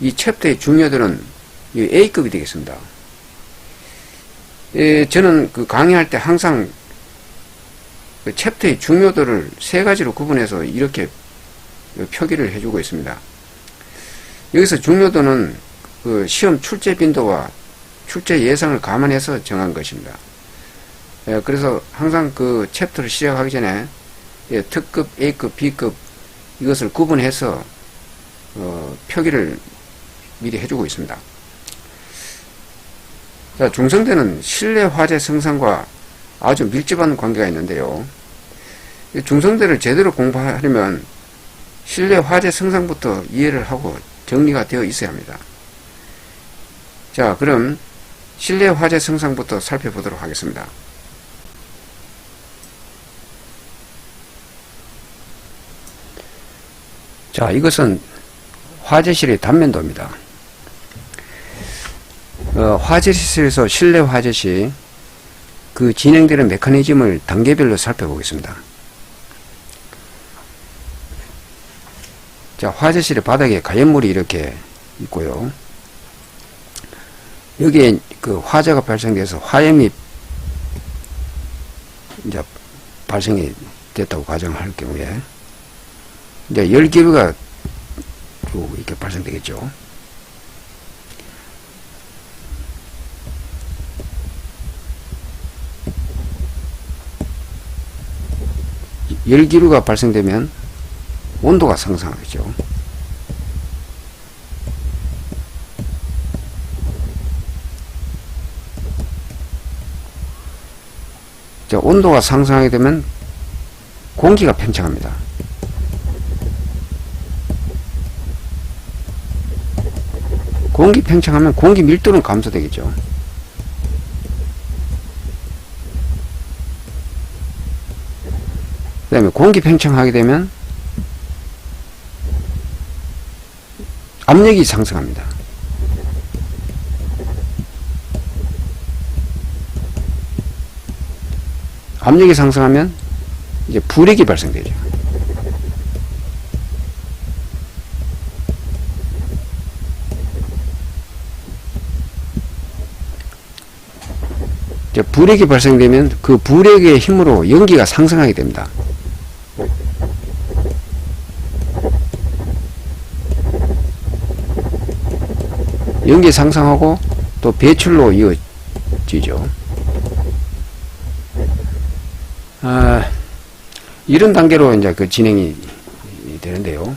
이 챕터의 중요도는 A급이 되겠습니다. 저는 그 강의할 때 항상 그 챕터의 중요도를 세 가지로 구분해서 이렇게 표기를 해주고 있습니다. 여기서 중요도는 그 시험 출제 빈도와 출제 예상을 감안해서 정한 것입니다. 그래서 항상 그 챕터를 시작하기 전에 특급, A급, B급 이것을 구분해서 표기를 미리 해주고 있습니다. 자, 중성대는 실내 화재 성상과 아주 밀접한 관계가 있는데요. 중성대를 제대로 공부하려면 실내 화재 성상부터 이해를 하고 정리가 되어 있어야 합니다. 자, 그럼 실내 화재 성상부터 살펴보도록 하겠습니다. 자, 이것은 화재실의 단면도입니다. 화재실에서 실내 화재 시 그 진행되는 메커니즘을 단계별로 살펴보겠습니다. 자, 화재실의 바닥에 가연물이 이렇게 있고요. 여기에 그 화재가 발생돼서 화염이 이제 발생이 됐다고 가정할 경우에 이제 열기류가 쭉 이렇게 발생되겠죠. 열기류가 발생되면 온도가 상승하겠죠. 자, 온도가 상승하게 되면 공기가 팽창합니다. 공기 팽창하면 공기 밀도는 감소되겠죠. 그 다음에 공기 팽창하게 되면 압력이 상승합니다. 압력이 상승하면 이제 불액이 발생되죠. 이제 불액이 발생되면 그 불액의 힘으로 연기가 상승하게 됩니다. 연기 상승하고 또 배출로 이어지죠. 이런 단계로 이제 그 진행이 되는데요.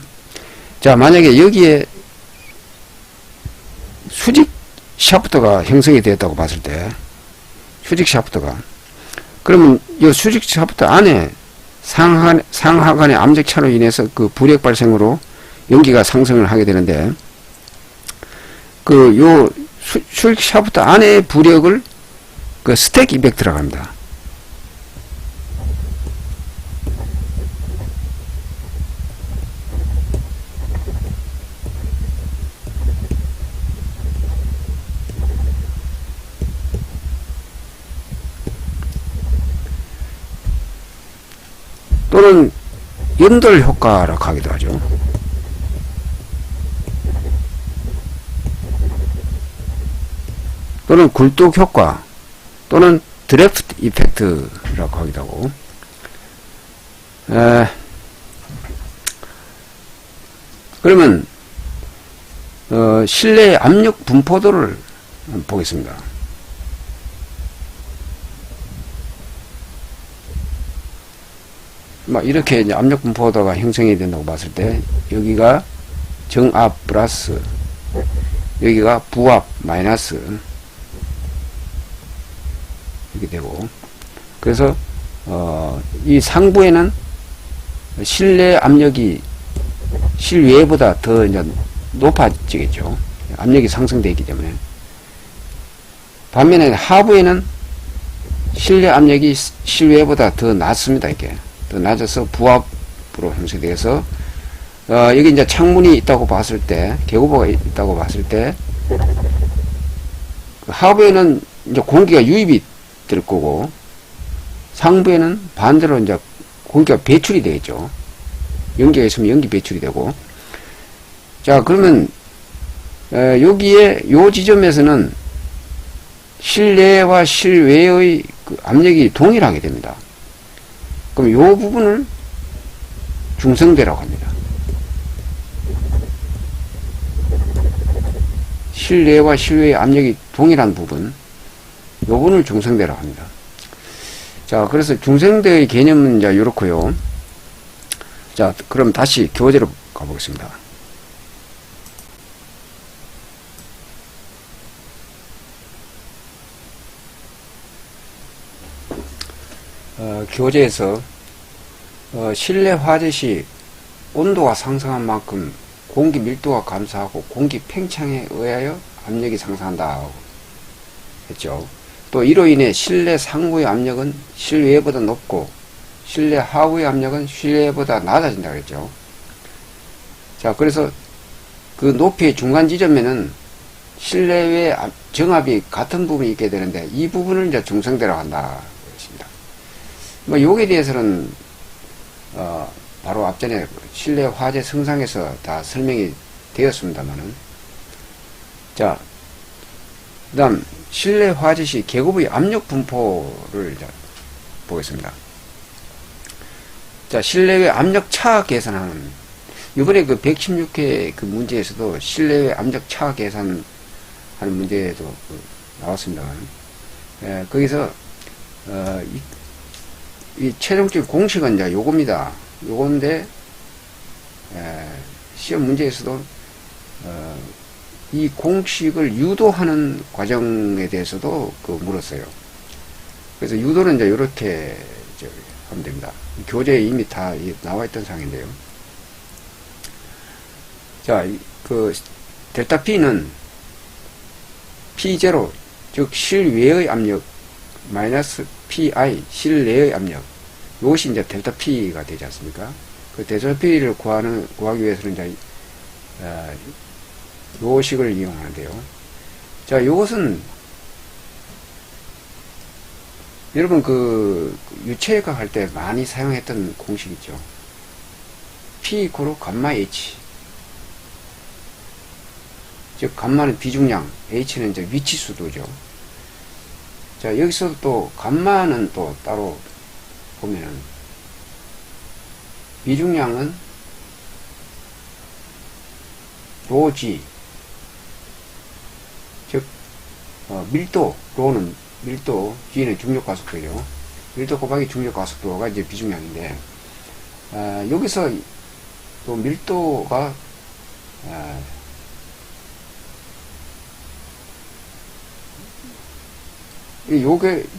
자, 만약에 여기에 수직 샤프트가 형성이 되었다고 봤을 때, 수직 샤프트가, 그러면 이 수직 샤프트 안에 상하간의 암적차로 인해서 그 불액 발생으로 연기가 상승을 하게 되는데, 요 수직 샤프트 안에 불역을 그 스택 이펙트라고 합니다. 또는 연돌 효과라고 하기도 하죠. 또는 굴뚝 효과, 또는 드래프트 이펙트라고 하기도 하고, 그러면 실내 압력 분포도를 보겠습니다. 이렇게 이제 압력 분포도가 형성이 된다고 봤을 때, 여기가 정압 플러스, 여기가 부압 마이너스, 이렇게 되고, 그래서 이 상부에는 실내 압력이 실외보다 더 이제 높아지겠죠. 압력이 상승되어 있기 때문에. 반면에 하부에는 실내 압력이 실외보다 더 낮습니다. 이렇게 더 낮아서 부압으로 형성되어서 여기 이제 창문이 있다고 봤을 때, 개구보가 있다고 봤을 때, 하부에는 이제 공기가 유입이 될 거고, 상부에는 반대로 이제 공기가 배출이 되겠죠. 연기가 있으면 연기 배출이 되고. 자, 그러면 여기에 요 지점에서는 실내와 실외의 그 압력이 동일하게 됩니다. 그럼 요 부분을 중성대라고 합니다. 실내와 실외의 압력이 동일한 부분, 요 부분을 중성대라고 합니다. 자, 그래서 중성대의 개념은 이제 요렇고요. 자, 그럼 다시 교재로 가보겠습니다. 교재에서 실내 화재 시 온도가 상승한 만큼 공기 밀도가 감소하고 공기 팽창에 의하여 압력이 상승한다 했죠. 또 이로 인해 실내 상부의 압력은 실외보다 높고 실내 하부의 압력은 실외보다 낮아진다 그랬죠. 자, 그래서 그 높이의 중간 지점에는 실내외 정압이 같은 부분이 있게 되는데 이 부분을 이제 중성대라고 한다 그랬습니다. 뭐 요기에 대해서는 바로 앞전에 실내 화재 성상에서 다 설명이 되었습니다만은, 자, 그 다음 실내 화재 시 계급의 압력 분포를 이제 보겠습니다. 자, 실내외 압력 차 계산하는, 이번에 그 116회 그 문제에서도 실내외 압력 차 계산하는 문제도 나왔습니다만, 거기서 이 최종적 공식은 이제 요겁니다. 요건데, 시험 문제에서도, 이 공식을 유도하는 과정에 대해서도 물었어요. 그래서 유도는 이제 요렇게 하면 됩니다. 교재에 이미 다 나와 있던 상인데요. 자, 델타 P는 P0, 즉, 실외의 압력, 마이너스 PI, 실내의 압력. 이것이 이제 델타 P가 되지 않습니까? 그 델타 P를 구하기 위해서는 이제, 요 식을 이용하는데요. 자, 이것은, 여러분 유체역학 할 때 많이 사용했던 공식이죠. P 이코로 감마 H. 즉, 감마는 비중량, H는 이제 위치수도죠. 자, 여기서 또 감마는 또 따로 보면은 비중량은 ρg, 즉 밀도, 로는 밀도, g는 중력가속도죠. 밀도 곱하기 중력가속도가 이제 비중량인데, 여기서 또 밀도가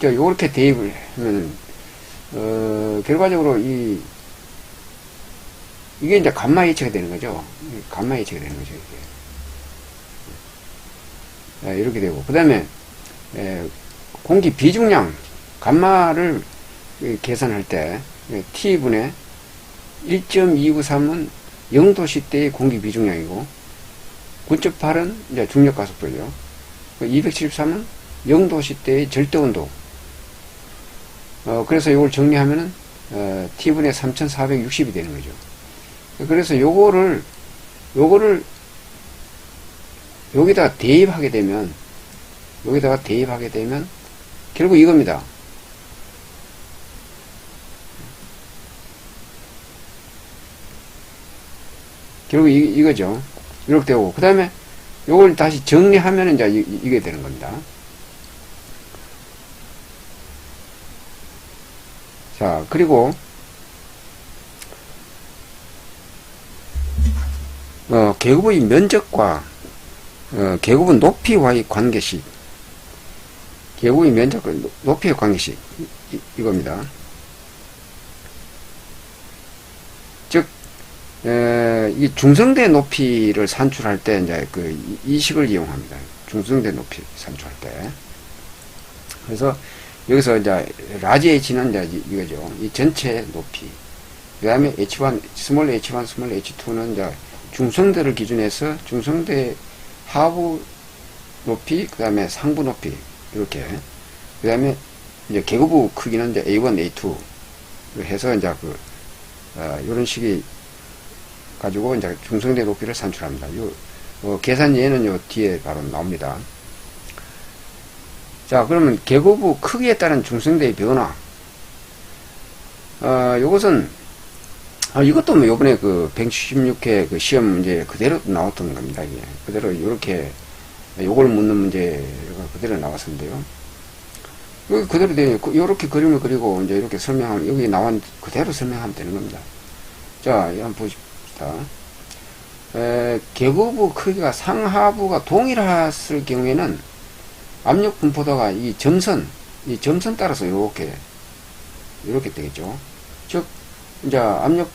요렇게 대입을 하면은, 결과적으로 이게 이제 감마 H가 되는 거죠. 감마 H가 되는 거죠, 이게. 이렇게 되고. 그 다음에, 공기 비중량, 감마를 계산할 때, T분의 1.293은 0도씨 때의 공기 비중량이고, 9.8은 이제 중력가속도죠. 273은 0도씨 때의 절대온도. 그래서 이걸 정리하면은, T분의 3460이 되는 거죠. 그래서 요거를, 여기다가 대입하게 되면, 결국 이겁니다. 결국 이거죠. 이렇게 되고, 그 다음에 요걸 다시 정리하면 이제 이게 되는 겁니다. 자, 그리고, 계급의 면적과, 계급의 높이와의 관계식. 계급의 면적과 높이의 관계식. 이겁니다. 즉, 이 중성대 높이를 산출할 때, 이제 이 식을 이용합니다. 중성대 높이 산출할 때. 그래서, 여기서 이제, 라지 H는 이제 이거죠. 이 전체 높이. 그 다음에 H1, 스몰 H1, 스몰 H2는 이제 중성대를 기준해서 중성대 하부 높이, 그 다음에 상부 높이. 이렇게. 그 다음에 이제 계급부 크기는 이제 A1, A2. 해서 이제 요런 식이 가지고 이제 중성대 높이를 산출합니다. 계산 예는 요 뒤에 바로 나옵니다. 자, 그러면 계고부 크기에 따른 중성대의 변화. 요것은, 이것도 뭐 요번에 그 176회 그 시험 문제 그대로 나왔던 겁니다. 이게. 그대로 요렇게, 요걸 묻는 문제가 그대로 나왔었는데요. 여기 그대로 되요. 요렇게 그림을 그리고 이제 이렇게 설명하면, 여기 나온 그대로 설명하면 되는 겁니다. 자, 한번 보십시다. 계고부 크기가 상하부가 동일했을 경우에는 압력 분포도가 이 점선 따라서 요렇게 되겠죠. 즉, 이제 압력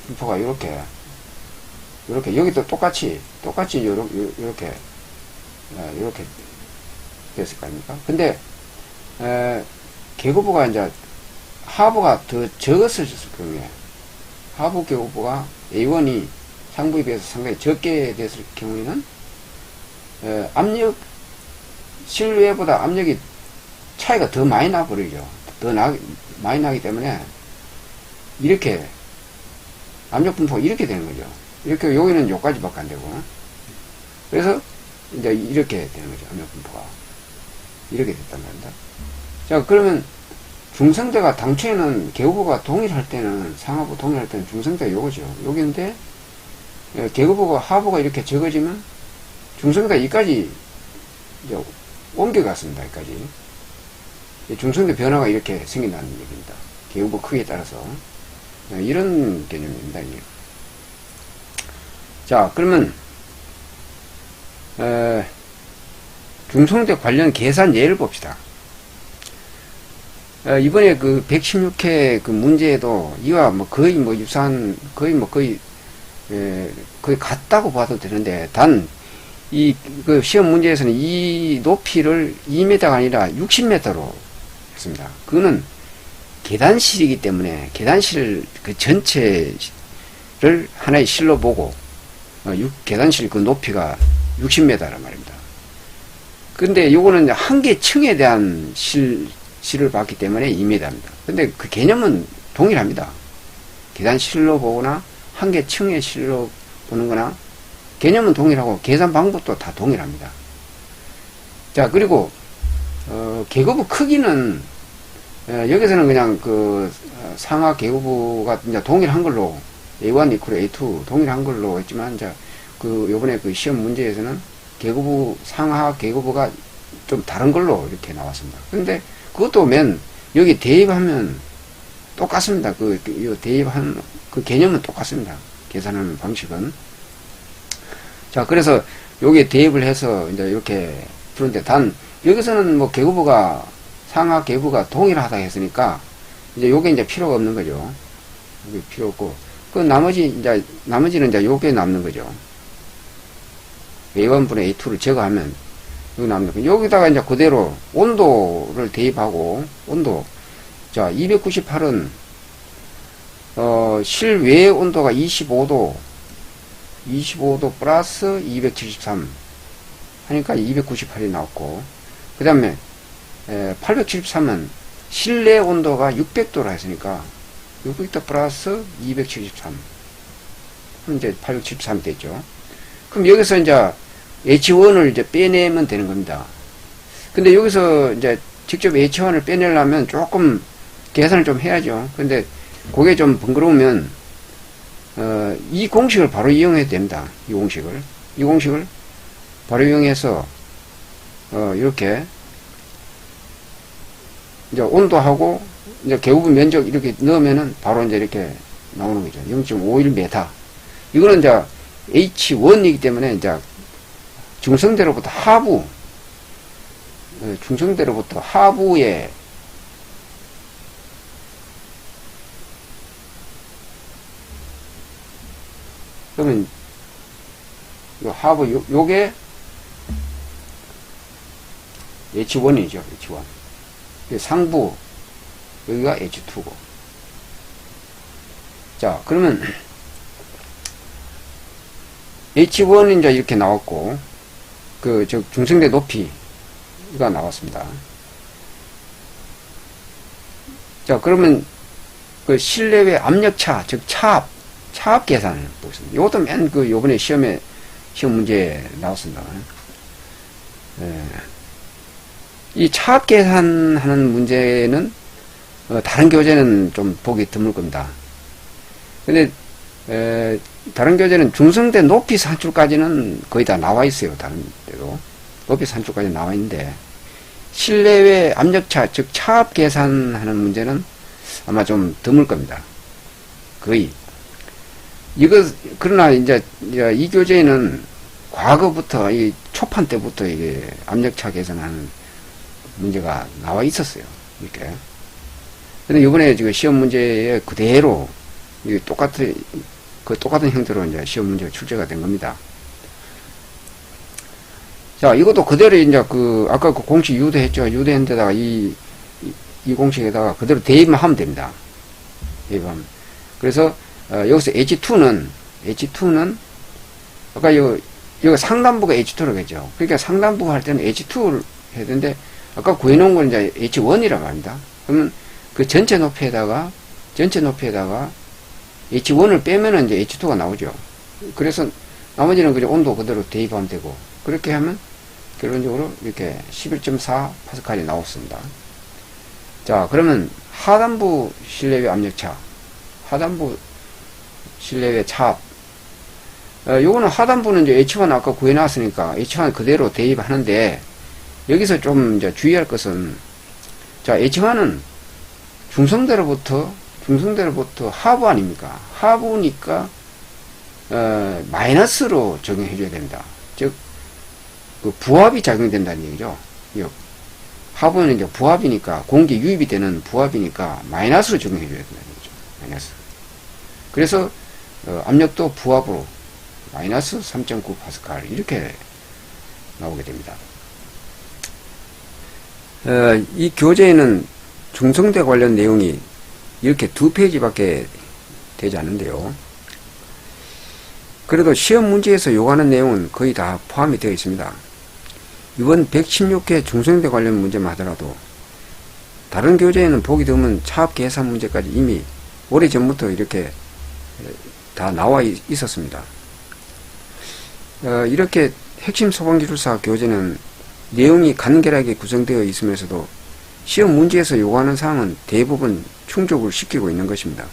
분포가 요렇게, 여기도 똑같이 요렇게 됐을 거 아닙니까? 근데, 계고부가 이제 하부가 더 적었을 경우에, 하부 계고부가 A1이 상부에 비해서 상당히 적게 됐을 경우에는, 실외보다 압력이 차이가 더 많이 나버리죠. 많이 나기 때문에, 이렇게, 압력 분포가 이렇게 되는 거죠. 이렇게, 여기는 요까지밖에 안 되고. 그래서, 이제 이렇게 되는 거죠. 압력 분포가. 이렇게 됐단 말입니다. 자, 그러면, 중성대가 당초에는 계고부가 동일할 때는, 상하부 동일할 때는 중성대가 요거죠. 여기인데, 계고부가 하부가 이렇게 적어지면, 중성대가 여기까지, 이제, 옮겨갔습니다. 여기까지. 중성대 변화가 이렇게 생긴다는 얘기입니다. 계고부 크기에 따라서. 이런 개념입니다. 이게. 자, 그러면, 중성대 관련 계산 예를 봅시다. 이번에 그 116회 그 문제에도 이와 뭐 거의 뭐 유사한, 거의 같다고 봐도 되는데, 단, 그 시험 문제에서는 이 높이를 2m가 아니라 60m로 했습니다. 그거는 계단실이기 때문에 계단실 그 전체를 하나의 실로 보고, 계단실 그 높이가 60m란 말입니다. 근데 요거는 한 개 층에 대한 실을 봤기 때문에 2m입니다. 근데 그 개념은 동일합니다. 계단실로 보거나 한 개 층의 실로 보는 거나 개념은 동일하고 계산 방법도 다 동일합니다. 자, 그리고 계고부 크기는 여기서는 그냥 그 상하 계고부가 이제 동일한 걸로 A1 이퀄 A2 동일한 걸로 했지만, 이제 그 요번에 그 시험 문제에서는 상하 계고부가 좀 다른 걸로 이렇게 나왔습니다. 근데 그것도 여기 대입하면 똑같습니다. 대입하는 그 개념은 똑같습니다. 계산하는 방식은. 자, 그래서 여기에 대입을 해서 이제 이렇게 푸는데, 단, 여기서는 뭐 상하 계고부가 동일하다 했으니까, 이제 요게 이제 필요가 없는 거죠. 요게 필요 없고, 나머지는 이제 요게 남는 거죠. A1분의 A2를 제거하면, 여기 남는 거죠. 여기다가 이제 그대로 온도를 대입하고, 자, 298은, 실외 온도가 25도 플러스 273 하니까 298이 나왔고, 그 다음에 873은 실내 온도가 600도라 했으니까 600도 플러스 273 그럼 이제 873이 됐죠. 그럼 여기서 이제 H1을 이제 빼내면 되는 겁니다. 근데 여기서 이제 직접 H1을 빼내려면 조금 계산을 좀 해야죠. 근데 그게 좀 번거로우면 이 공식을 바로 이용해도 됩니다. 이 공식을 바로 이용해서 이렇게 이제 온도하고 이제 계고부 면적 이렇게 넣으면은 바로 이제 이렇게 나오는 거죠. 0.51m. 이거는 이제 H1이기 때문에 이제 중성대로부터 하부에 그러면 요게 H1이죠. H1. 상부 여기가 H2고. 자, 그러면 H1이 이제 이렇게 나왔고, 중성대 높이가 나왔습니다. 자, 그러면 그 실내외 압력차, 즉 차압 계산을 보겠습니다. 이것도 요번에 시험에 시험 문제에 나왔습니다. 예. 이 차압 계산하는 문제는 다른 교재는 좀 보기 드물 겁니다. 근데 다른 교재는 중성대 높이 산출까지는 거의 다 나와 있어요. 다른 데도 높이 산출까지 나와 있는데 실내외 압력차 즉 차압 계산하는 문제는 아마 좀 드물 겁니다. 거의. 그러나 이제 이 교재에는 과거부터, 이 초판 때부터 이게 압력차 계산하는 문제가 나와 있었어요. 이렇게. 근데 이번에 지금 시험 문제에 그대로, 이게 똑같은 형태로 이제 시험 문제가 출제가 된 겁니다. 자, 이것도 그대로 이제 아까 그 공식 유도했죠. 유도한 데다가 이 공식에다가 그대로 대입만 하면 됩니다. 대입하면. 그래서, 여기서 H2는, 아까 여기 상단부가 H2라고 했죠. 그러니까 상단부 할 때는 H2를 해야 되는데, 아까 구해놓은 건 이제 H1이라고 합니다. 그러면 그 전체 높이에다가 H1을 빼면은 이제 H2가 나오죠. 그래서 나머지는 그냥 온도 그대로 대입하면 되고, 그렇게 하면 결론적으로 이렇게 11.4 파스칼이 나왔습니다. 자, 그러면 하단부 실내외 압력차, 하단부 실내외 차압. 요거는 하단부는 이제 H1 아까 구해놨으니까 H1 그대로 대입하는데, 여기서 좀 이제 주의할 것은, 자, H1은 중성대로부터 하부 아닙니까? 하부니까, 마이너스로 적용해줘야 됩니다. 즉, 그 부합이 작용된다는 얘기죠. 하부는 이제 부합이니까, 공기 유입이 되는 부합이니까, 마이너스로 적용해줘야 된다는 얘기죠. 마이너스. 그래서, 압력도 부합으로, 마이너스 3.9 파스칼, 이렇게 나오게 됩니다. 이 교재에는 중성대 관련 내용이 이렇게 2페이지밖에 되지 않는데요. 그래도 시험 문제에서 요구하는 내용은 거의 다 포함이 되어 있습니다. 이번 116회 중성대 관련 문제만 하더라도 다른 교재에는 보기 드문 차압 계산 문제까지 이미 오래전부터 이렇게 다 나와 있었습니다. 이렇게 핵심 소방기술사 교재는 내용이 간결하게 구성되어 있으면서도 시험 문제에서 요구하는 사항은 대부분 충족을 시키고 있는 것입니다.